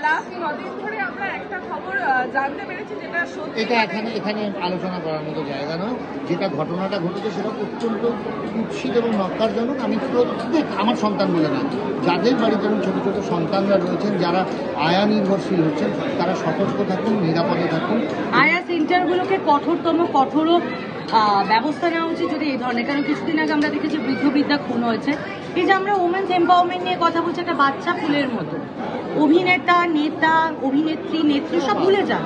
Last কদিন ধরে আমরা একটা খবর জানতে পেরেছি যেটা সত্যি, এটা এখানে আলোচনা করার মতো জায়গা নয়। যেটা ঘটনাটা ঘটেছে সেটা অত্যন্ত কুৎসিত এবং নক্কারজনক। আমি প্রত্যেক আমার সন্তান বলে না, যাদের বাড়িতে যেমন ছোটো ছোটো সন্তানরা রয়েছেন যারা আয়া নির্ভরশীল হচ্ছেন, তারা সতর্ক থাকুন, নিরাপদে থাকুন। আয়া সেন্টারগুলোকে কঠোর ব্যবস্থা নেওয়া উচিত যদি এই ধরনের, কারণ কিছুদিন আগে আমরা দেখেছি বৃদ্ধ খুন হয়েছে। এই যে আমরা ওমেন্স এম্পাওয়ারমেন্ট নিয়ে কথা বলছি, একটা বাচ্চা ফুলের মতো, অভিনেতা, নেতা, অভিনেত্রী, নেত্রী সব ভুলে যান।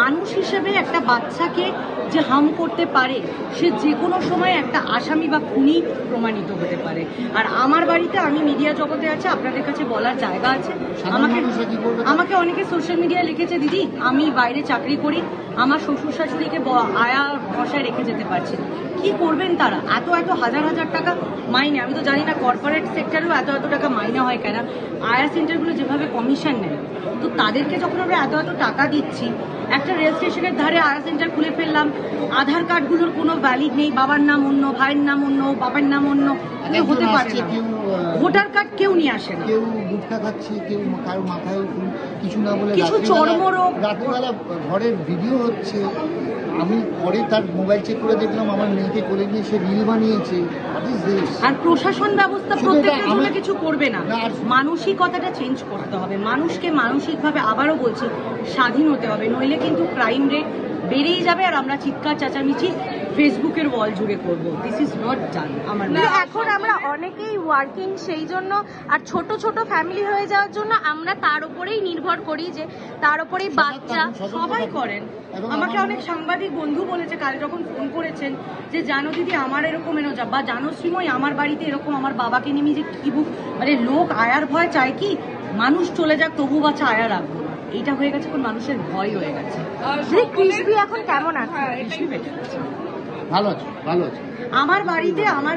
মানুষ হিসেবে একটা বাচ্চাকে যে হার্ম করতে পারে, সে যে কোনো সময় একটা আসামি বা খুনি প্রমাণিত হতে পারে। আর আমার বাড়িতে, আমি মিডিয়া জগতে আছে, আপনাদের কাছে বলার জায়গা আছে। আমাকে অনেকে সোশ্যাল মিডিয়ায় লিখেছে, দিদি আমি বাইরে চাকরি করি, আমার শ্বশুর শাশুড়িকে আয়া বসায় রেখে যেতে পারছি। কি করবেন তারা? এত হাজার টাকা মাইনে, আমি তো জানি না কর্পোরেট সেক্টরেও এত টাকা মাইনে হয় কেন। আয়া সেন্টারগুলো যেভাবে কমিশন নেয়, তো তাদেরকে যখন আমরা এত টাকা দিচ্ছি, একটা রেল স্টেশনের ধারে আয়া সেন্টার খুলে ফেললাম, আধার কার্ডগুলোর কোনো ভ্যালিড নেই, বাবার নাম অন্য, ভাইয়ের নাম অন্য, বাবার নাম অন্য, হতে পারে না। ভোটার কার্ড কেউ নিয়ে আসে না, কেউ গুটখা খাচ্ছে, কেউ কারো মাথায় কিছু না বলে কিছু চর্মরোগ, রাত্রিবেলা ঘরের ভিডিও হচ্ছে। আমি পরে তার মোবাইল চেক করে দেখলাম আমার মেয়েকে কোলে নিয়ে সে রিল বানিয়েছে। আর প্রশাসন ব্যবস্থা প্রত্যেকের জন্য কিছু করবে না, মানসিকতাটা চেঞ্জ করতে হবে। মানুষকে মানসিকভাবে, আবারও বলছি, স্বাধীন হতে হবে, নইলে কিন্তু ক্রাইম রেট বেড়েই যাবে। আর আমরা চিৎকার চেঁচামেচি ফেসবুকের ওয়াল জুড়ে করবো। This is not done. আমার এখন আমরা অনেকেই ওয়ার্কিং, সেই জন্য আর ছোট ফ্যামিলি হয়ে যাওয়ার জন্য আমরা তার উপরেই নির্ভর করি, যে তার উপরেই বাচ্চা সবাই করেন। আমাকে অনেক সাংবাদিক বন্ধু বলেছে কাল যখন ফোন করেছেন, যে জানো দিদি আমার এরকম বা জানো শ্রীময় আমার বাড়িতে এরকম, আমার বাবাকে নেমে যে কি বুক, মানে লোক আয়ার ভয় চায় কি মানুষ চলে যাক তবু বাচ্চা আয়া রাখবো না। এইটা হয়ে গেছে, এখন মানুষের ভয় হয়ে গেছে। এখন কেমন আছে? ভালো আছে। আমার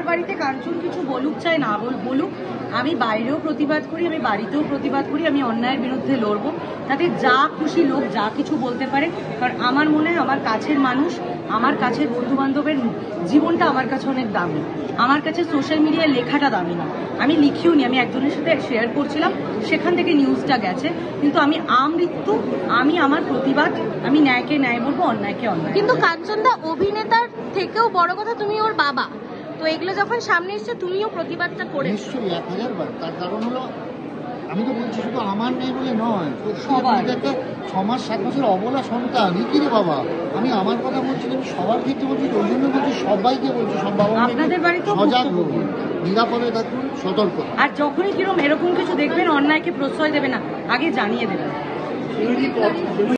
বাড়িতে কাঞ্চন কিছু বলুক চাই না বলুক, আমি বাইরেও প্রতিবাদ করি, আমি বাড়িতেও প্রতিবাদ করি, আমি অন্যায়ের বিরুদ্ধে লড়বো। তাতে যা খুশি লোক যা কিছু বলতে পারে, কারণ আমার মনে হয় আমার কাছের মানুষ, আমার কাছের বন্ধু বান্ধবের জীবনটা আমার কাছে অনেক দামি। আমার কাছে সোশ্যাল মিডিয়ায় লেখাটা দামি না। আমি লিখিও নি, আমি একজনের সাথে শেয়ার করছিলাম, সেখান থেকে নিউজটা গেছে। কিন্তু আমি আমৃত্যু, আমি আমার প্রতিবাদ, আমি ন্যায়কে ন্যায় বলবো, অন্যায়কে অন্যায়। কিন্তু কাঞ্চনদা অভিনেতার থেকেও বড় কথা, তুমি ওর বাবা, তো এগুলো যখন সামনে এসছে তুমিও প্রতিবাদটা করে। নিশ্চয়ই 1000 বার। তার কারণ হলো, আমি তো বলছি শুধু আমার নেই বলে নয়, সবার। 6 মাস 7 মাসের অবলা সন্তান, কি রে বাবা। আমি আমার কথা বলছি, আমি সবার ক্ষেত্রে বলছি, ওই জন্য বলছি, সবাইকে বলছি, সব বাবা আপনাদের বাড়িতেও সজাগ হন, নিরাপদে থাকুন, সতর্ক। আর যখনই এরকম কিছু দেখবেন, অন্যায়কে প্রশ্রয় দেবে না, আগে জানিয়ে দেবেন।